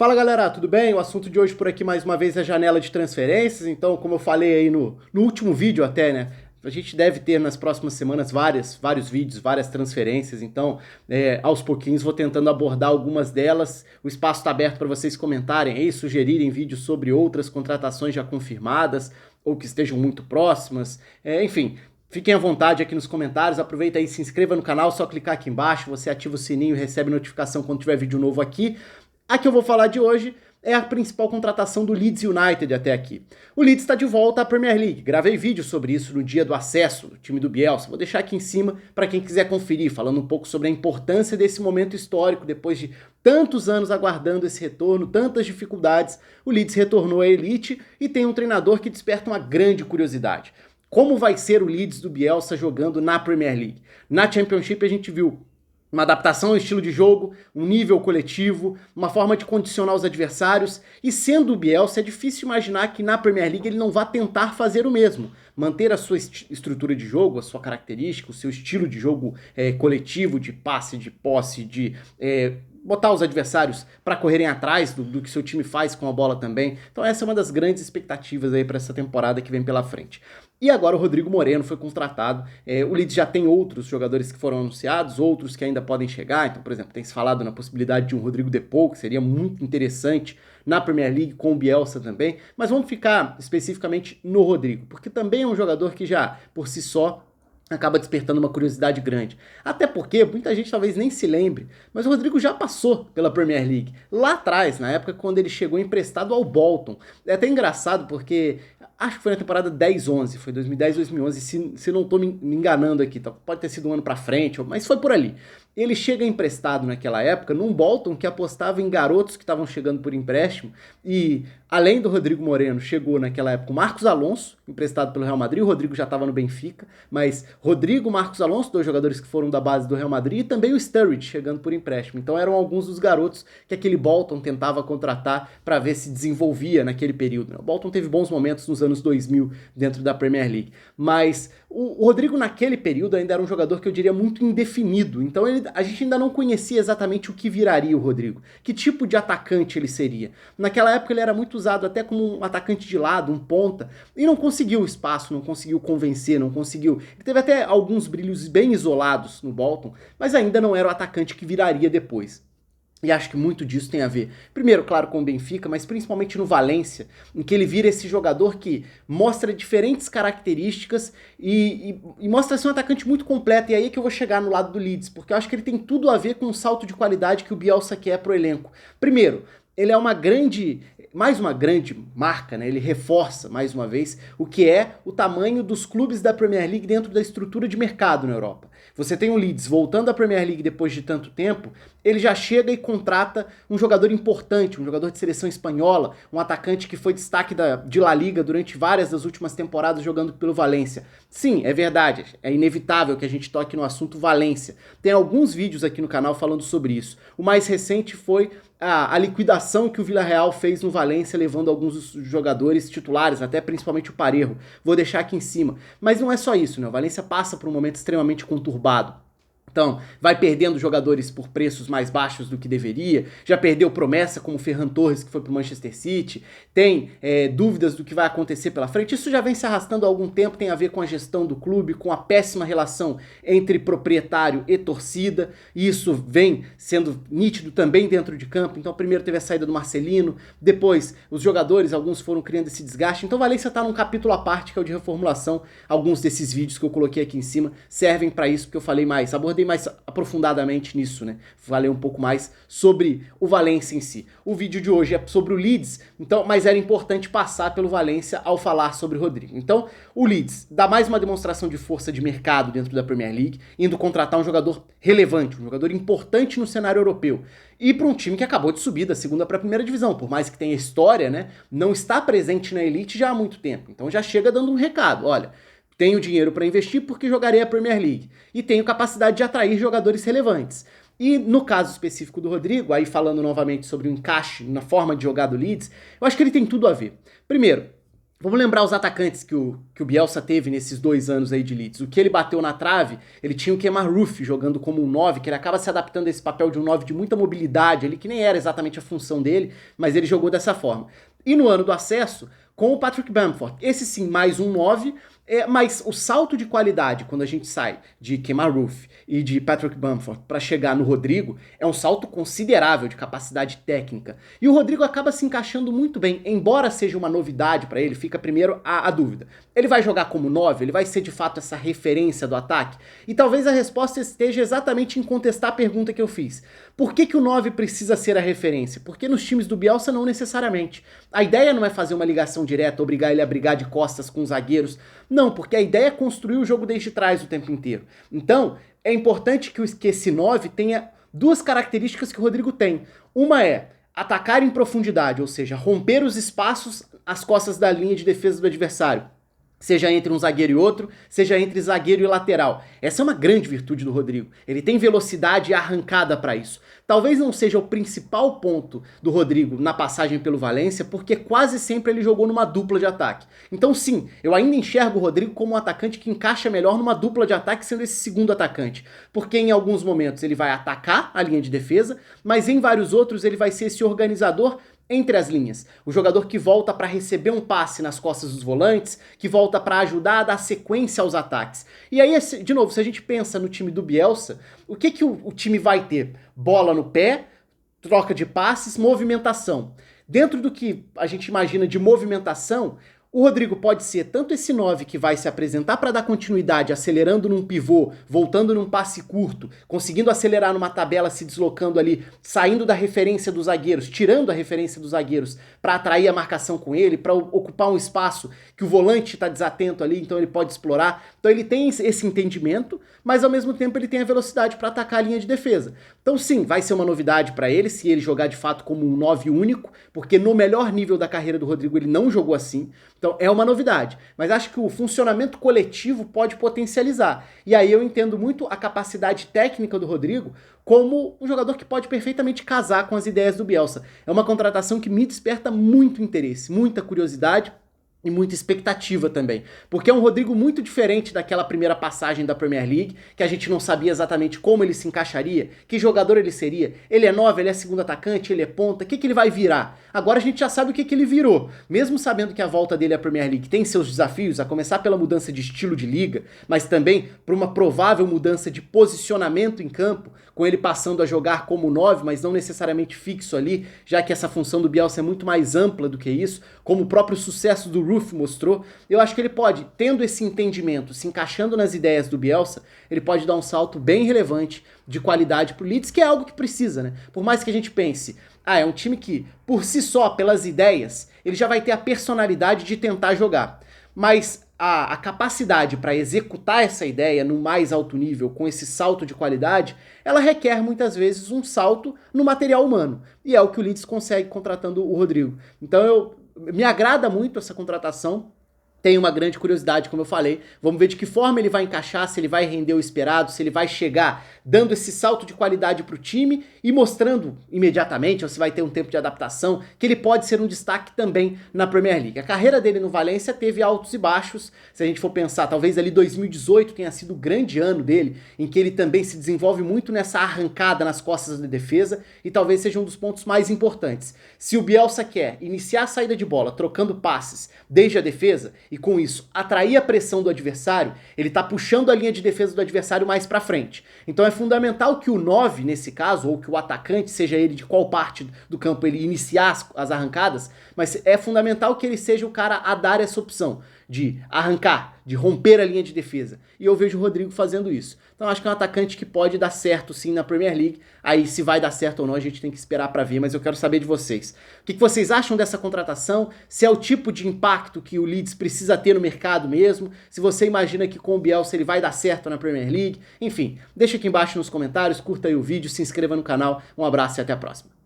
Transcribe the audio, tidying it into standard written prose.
Fala galera, tudo bem? O assunto de hoje por aqui mais uma vez é a janela de transferências, então como eu falei aí no último vídeo até, né? A gente deve ter nas próximas semanas vários vídeos, várias transferências, então aos pouquinhos vou tentando abordar algumas delas. O espaço está aberto para vocês comentarem aí, sugerirem vídeos sobre outras contratações já confirmadas ou que estejam muito próximas, enfim. Fiquem à vontade aqui nos comentários, aproveita aí, se inscreva no canal, só clicar aqui embaixo, você ativa o sininho e recebe notificação quando tiver vídeo novo aqui. A que eu vou falar de hoje é a principal contratação do Leeds United até aqui. O Leeds está de volta à Premier League. Gravei vídeo sobre isso no dia do acesso do time do Bielsa. Vou deixar aqui em cima para quem quiser conferir, falando um pouco sobre a importância desse momento histórico, depois de tantos anos aguardando esse retorno, tantas dificuldades. O Leeds retornou à elite e tem um treinador que desperta uma grande curiosidade. Como vai ser o Leeds do Bielsa jogando na Premier League? Na Championship a gente viu uma adaptação ao estilo de jogo, um nível coletivo, uma forma de condicionar os adversários, e sendo o Bielsa, é difícil imaginar que na Premier League ele não vá tentar fazer o mesmo, manter a sua estrutura de jogo, a sua característica, o seu estilo de jogo coletivo, de passe, de posse, de botar os adversários para correrem atrás do que seu time faz com a bola também. Então essa é uma das grandes expectativas aí para essa temporada que vem pela frente. E agora o Rodrigo Moreno foi contratado. O Leeds já tem outros jogadores que foram anunciados, outros que ainda podem chegar. Então, por exemplo, tem se falado na possibilidade de um Rodrigo Depou, que seria muito interessante na Premier League com o Bielsa também. Mas vamos ficar especificamente no Rodrigo, porque também é um jogador que já, por si só, acaba despertando uma curiosidade grande. Até porque muita gente talvez nem se lembre, mas o Rodrigo já passou pela Premier League. Lá atrás, na época quando ele chegou emprestado ao Bolton. É até engraçado porque acho que foi na temporada 10-11, foi 2010, 2011, se não estou me enganando aqui, pode ter sido um ano para frente, mas foi por ali. Ele chega emprestado naquela época num Bolton que apostava em garotos que estavam chegando por empréstimo, e além do Rodrigo Moreno, chegou naquela época o Marcos Alonso, emprestado pelo Real Madrid. O Rodrigo já estava no Benfica, mas Rodrigo, Marcos Alonso, dois jogadores que foram da base do Real Madrid, e também o Sturridge chegando por empréstimo. Então eram alguns dos garotos que aquele Bolton tentava contratar para ver se desenvolvia naquele período. O Bolton teve bons momentos nos anos 2000 dentro da Premier League, mas o Rodrigo naquele período ainda era um jogador que eu diria muito indefinido, então a gente ainda não conhecia exatamente o que viraria o Rodrigo, que tipo de atacante ele seria. Naquela época ele era muito usado até como um atacante de lado, um ponta, e não conseguiu espaço, não conseguiu convencer, não conseguiu. Ele teve até alguns brilhos bem isolados no Bolton, mas ainda não era o atacante que viraria depois. E acho que muito disso tem a ver, primeiro, claro, com o Benfica, mas principalmente no Valência, em que ele vira esse jogador que mostra diferentes características e mostra ser um atacante muito completo. E aí é que eu vou chegar no lado do Leeds, porque eu acho que ele tem tudo a ver com o salto de qualidade que o Bielsa quer pro elenco. Primeiro, ele é mais uma grande marca, né? Ele reforça mais uma vez o que é o tamanho dos clubes da Premier League dentro da estrutura de mercado na Europa. Você tem o Leeds voltando à Premier League depois de tanto tempo, ele já chega e contrata um jogador importante, um jogador de seleção espanhola, um atacante que foi destaque de La Liga durante várias das últimas temporadas jogando pelo Valência. Sim, é verdade, é inevitável que a gente toque no assunto Valência. Tem alguns vídeos aqui no canal falando sobre isso. O mais recente foi a liquidação que o Villarreal fez no Valência, levando alguns dos jogadores titulares, até principalmente o Parejo. Vou deixar aqui em cima. Mas não é só isso, né? O Valência passa por um momento extremamente conturbado. Então, vai perdendo jogadores por preços mais baixos do que deveria, já perdeu promessa como o Ferran Torres, que foi para o Manchester City, tem dúvidas do que vai acontecer pela frente. Isso já vem se arrastando há algum tempo, tem a ver com a gestão do clube, com a péssima relação entre proprietário e torcida, e isso vem sendo nítido também dentro de campo. Então, primeiro teve a saída do Marcelino, depois os jogadores, alguns foram criando esse desgaste. Então, Valência está num capítulo à parte, que é o de reformulação. Alguns desses vídeos que eu coloquei aqui em cima servem para isso, porque eu falei abordei mais aprofundadamente nisso, né? Falei um pouco mais sobre o Valência em si. O vídeo de hoje é sobre o Leeds, então, mas era importante passar pelo Valência ao falar sobre o Rodrigo. Então, o Leeds dá mais uma demonstração de força de mercado dentro da Premier League, indo contratar um jogador relevante, um jogador importante no cenário europeu. E para um time que acabou de subir da segunda para a primeira divisão, por mais que tenha história, né? Não está presente na elite já há muito tempo. Então já chega dando um recado, olha, tenho dinheiro para investir porque jogarei a Premier League. E tenho capacidade de atrair jogadores relevantes. E no caso específico do Rodrigo, aí falando novamente sobre o encaixe na forma de jogar do Leeds, eu acho que ele tem tudo a ver. Primeiro, Vamos lembrar os atacantes que o Bielsa teve nesses 2 anos aí de Leeds. O que ele bateu na trave, ele tinha o Kemar Roofe jogando como um 9, que ele acaba se adaptando a esse papel de um 9 de muita mobilidade, ali que nem era exatamente a função dele, mas ele jogou dessa forma. E no ano do acesso, com o Patrick Bamford, esse sim, mais um 9, mas o salto de qualidade, quando a gente sai de Kemar Roofe e de Patrick Bamford para chegar no Rodrigo, é um salto considerável de capacidade técnica. E o Rodrigo acaba se encaixando muito bem, embora seja uma novidade para ele, fica primeiro a dúvida. Ele vai jogar como 9? Ele vai ser de fato essa referência do ataque? E talvez a resposta esteja exatamente em contestar a pergunta que eu fiz. Por que o 9 precisa ser a referência? Porque nos times do Bielsa não necessariamente. A ideia não é fazer uma ligação direta, obrigar ele a brigar de costas com os zagueiros. Não, porque a ideia é construir o jogo desde trás o tempo inteiro. Então, é importante que esse 9 tenha duas características que o Rodrigo tem. Uma é atacar em profundidade, ou seja, romper os espaços às costas da linha de defesa do adversário. Seja entre um zagueiro e outro, seja entre zagueiro e lateral. Essa é uma grande virtude do Rodrigo. Ele tem velocidade e arrancada para isso. Talvez não seja o principal ponto do Rodrigo na passagem pelo Valência, porque quase sempre ele jogou numa dupla de ataque. Então sim, eu ainda enxergo o Rodrigo como um atacante que encaixa melhor numa dupla de ataque, sendo esse segundo atacante. Porque em alguns momentos ele vai atacar a linha de defesa, mas em vários outros ele vai ser esse organizador entre as linhas. O jogador que volta para receber um passe nas costas dos volantes, que volta para ajudar a dar sequência aos ataques. E aí, de novo, se a gente pensa no time do Bielsa, o que o time vai ter? Bola no pé, troca de passes, movimentação. Dentro do que a gente imagina de movimentação, o Rodrigo pode ser tanto esse 9 que vai se apresentar para dar continuidade, acelerando num pivô, voltando num passe curto, conseguindo acelerar numa tabela, se deslocando ali, saindo da referência dos zagueiros, tirando a referência dos zagueiros para atrair a marcação com ele, para ocupar um espaço que o volante está desatento ali, então ele pode explorar. Então ele tem esse entendimento, mas ao mesmo tempo ele tem a velocidade para atacar a linha de defesa. Então sim, vai ser uma novidade para ele se ele jogar de fato como um 9 único, porque no melhor nível da carreira do Rodrigo ele não jogou assim. Então é uma novidade, mas acho que o funcionamento coletivo pode potencializar. E aí eu entendo muito a capacidade técnica do Rodrigo como um jogador que pode perfeitamente casar com as ideias do Bielsa. É uma contratação que me desperta muito interesse, muita curiosidade e muita expectativa também, porque é um Rodrigo muito diferente daquela primeira passagem da Premier League, que a gente não sabia exatamente como ele se encaixaria, que jogador ele seria, ele é 9, ele é segundo atacante, ele é ponta, o que ele vai virar? Agora a gente já sabe o que ele virou, mesmo sabendo que a volta dele à Premier League tem seus desafios, a começar pela mudança de estilo de liga, mas também por uma provável mudança de posicionamento em campo, com ele passando a jogar como 9, mas não necessariamente fixo ali, já que essa função do Bielsa é muito mais ampla do que isso, como o próprio sucesso do Roofe mostrou. Eu acho que ele pode, tendo esse entendimento, se encaixando nas ideias do Bielsa, ele pode dar um salto bem relevante de qualidade pro Leeds, que é algo que precisa, né? Por mais que a gente pense, é um time que, por si só, pelas ideias, ele já vai ter a personalidade de tentar jogar. Mas a capacidade para executar essa ideia no mais alto nível, com esse salto de qualidade, ela requer muitas vezes um salto no material humano. E é o que o Leeds consegue contratando o Rodrigo. Então me agrada muito essa contratação. Tenho uma grande curiosidade, como eu falei. Vamos ver de que forma ele vai encaixar, se ele vai render o esperado, se ele vai chegar dando esse salto de qualidade para o time e mostrando imediatamente, ou se vai ter um tempo de adaptação, que ele pode ser um destaque também na Premier League. A carreira dele no Valência teve altos e baixos. Se a gente for pensar, talvez ali 2018 tenha sido o grande ano dele, em que ele também se desenvolve muito nessa arrancada nas costas da defesa e talvez seja um dos pontos mais importantes. Se o Bielsa quer iniciar a saída de bola trocando passes desde a defesa, e com isso atrair a pressão do adversário, ele está puxando a linha de defesa do adversário mais para frente. Então é fundamental que o 9, nesse caso, ou que o atacante, seja ele de qual parte do campo ele iniciar as arrancadas, mas é fundamental que ele seja o cara a dar essa opção de arrancar, de romper a linha de defesa. E eu vejo o Rodrigo fazendo isso. Então acho que é um atacante que pode dar certo sim na Premier League. Aí se vai dar certo ou não a gente tem que esperar para ver, mas eu quero saber de vocês. O que vocês acham dessa contratação? Se é o tipo de impacto que o Leeds precisa ter no mercado mesmo? Se você imagina que com o Bielsa ele vai dar certo na Premier League? Enfim, deixa aqui embaixo nos comentários, curta aí o vídeo, se inscreva no canal. Um abraço e até a próxima.